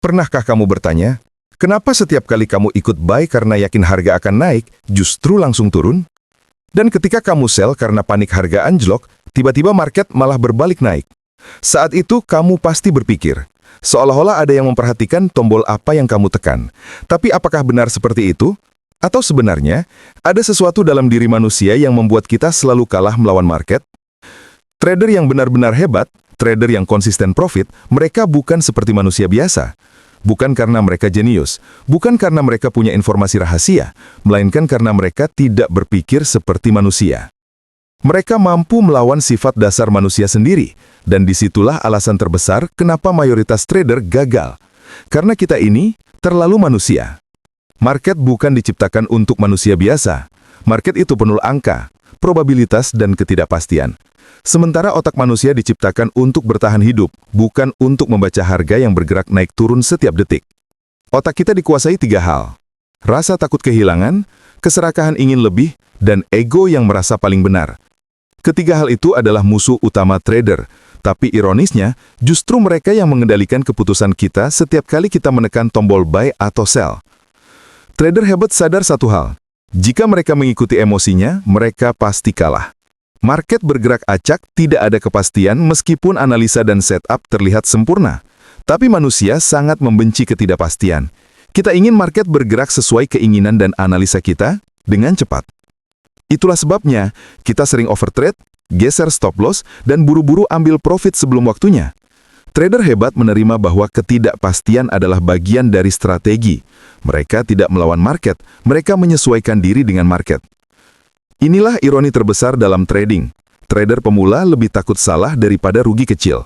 Pernahkah kamu bertanya, kenapa setiap kali kamu ikut buy karena yakin harga akan naik, justru langsung turun? Dan ketika kamu sell karena panik harga anjlok, tiba-tiba market malah berbalik naik. Saat itu kamu pasti berpikir, seolah-olah ada yang memperhatikan tombol apa yang kamu tekan. Tapi apakah benar seperti itu? Atau sebenarnya, ada sesuatu dalam diri manusia yang membuat kita selalu kalah melawan market? Trader yang benar-benar hebat, trader yang konsisten profit, mereka bukan seperti manusia biasa. Bukan karena mereka jenius, bukan karena mereka punya informasi rahasia, melainkan karena mereka tidak berpikir seperti manusia. Mereka mampu melawan sifat dasar manusia sendiri, dan disitulah alasan terbesar kenapa mayoritas trader gagal. Karena kita ini terlalu manusia. Market bukan diciptakan untuk manusia biasa. Market itu penuh angka, probabilitas, dan ketidakpastian. Sementara otak manusia diciptakan untuk bertahan hidup, bukan untuk membaca harga yang bergerak naik turun setiap detik. Otak kita dikuasai 3 hal. Rasa takut kehilangan, keserakahan ingin lebih, dan ego yang merasa paling benar. Ketiga hal itu adalah musuh utama trader, tapi ironisnya, justru mereka yang mengendalikan keputusan kita setiap kali kita menekan tombol buy atau sell. Trader hebat sadar satu hal, jika mereka mengikuti emosinya, mereka pasti kalah. Market bergerak acak, tidak ada kepastian meskipun analisa dan setup terlihat sempurna. Tapi manusia sangat membenci ketidakpastian. Kita ingin market bergerak sesuai keinginan dan analisa kita dengan cepat. Itulah sebabnya kita sering overtrade, geser stop loss, dan buru-buru ambil profit sebelum waktunya. Trader hebat menerima bahwa ketidakpastian adalah bagian dari strategi. Mereka tidak melawan market, mereka menyesuaikan diri dengan market. Inilah ironi terbesar dalam trading. Trader pemula lebih takut salah daripada rugi kecil.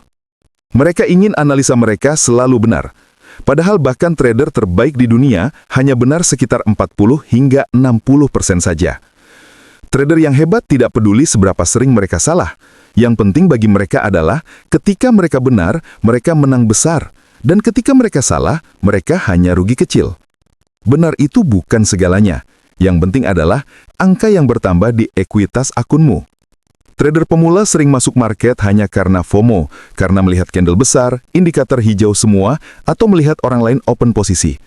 Mereka ingin analisa mereka selalu benar. Padahal bahkan trader terbaik di dunia hanya benar sekitar 40 hingga 60% saja. Trader yang hebat tidak peduli seberapa sering mereka salah. Yang penting bagi mereka adalah ketika mereka benar, mereka menang besar. Dan ketika mereka salah, mereka hanya rugi kecil. Benar itu bukan segalanya. Yang penting adalah angka yang bertambah di ekuitas akunmu. Trader pemula sering masuk market hanya karena FOMO, karena melihat candle besar, indikator hijau semua, atau melihat orang lain open posisi.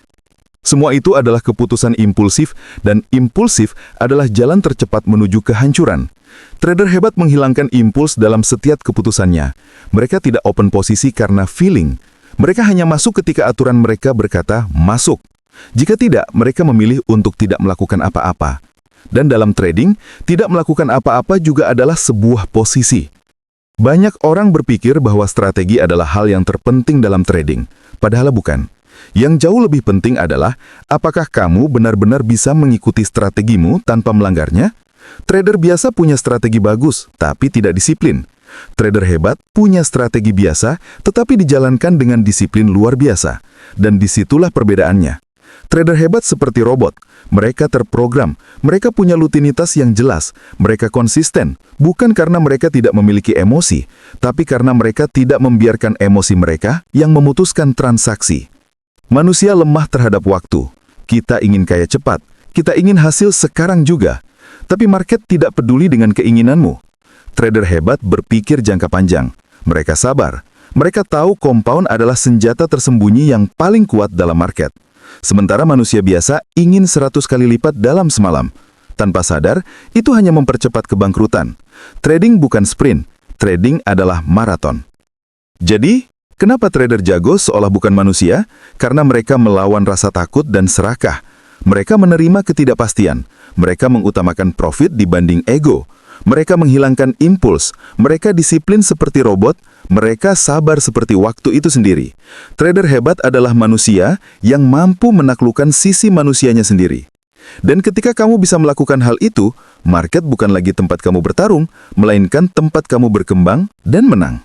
Semua itu adalah keputusan impulsif, dan impulsif adalah jalan tercepat menuju kehancuran. Trader hebat menghilangkan impuls dalam setiap keputusannya. Mereka tidak open posisi karena feeling. Mereka hanya masuk ketika aturan mereka berkata masuk. Jika tidak, mereka memilih untuk tidak melakukan apa-apa. Dan dalam trading, tidak melakukan apa-apa juga adalah sebuah posisi. Banyak orang berpikir bahwa strategi adalah hal yang terpenting dalam trading, padahal bukan. Yang jauh lebih penting adalah, apakah kamu benar-benar bisa mengikuti strategimu tanpa melanggarnya? Trader biasa punya strategi bagus, tapi tidak disiplin. Trader hebat punya strategi biasa, tetapi dijalankan dengan disiplin luar biasa. Dan disitulah perbedaannya. Trader hebat seperti robot. Mereka terprogram, mereka punya rutinitas yang jelas, mereka konsisten, bukan karena mereka tidak memiliki emosi, tapi karena mereka tidak membiarkan emosi mereka yang memutuskan transaksi. Manusia lemah terhadap waktu. Kita ingin kaya cepat, kita ingin hasil sekarang juga. Tapi market tidak peduli dengan keinginanmu. Trader hebat berpikir jangka panjang. Mereka sabar. Mereka tahu compound adalah senjata tersembunyi yang paling kuat dalam market. Sementara manusia biasa ingin 100 kali lipat dalam semalam. Tanpa sadar, itu hanya mempercepat kebangkrutan. Trading bukan sprint, trading adalah maraton. Jadi, kenapa trader jago seolah bukan manusia? Karena mereka melawan rasa takut dan serakah. Mereka menerima ketidakpastian. Mereka mengutamakan profit dibanding ego. Mereka menghilangkan impuls. Mereka disiplin seperti robot. Mereka sabar seperti waktu itu sendiri. Trader hebat adalah manusia yang mampu menaklukkan sisi manusianya sendiri. Dan ketika kamu bisa melakukan hal itu, market bukan lagi tempat kamu bertarung, melainkan tempat kamu berkembang dan menang.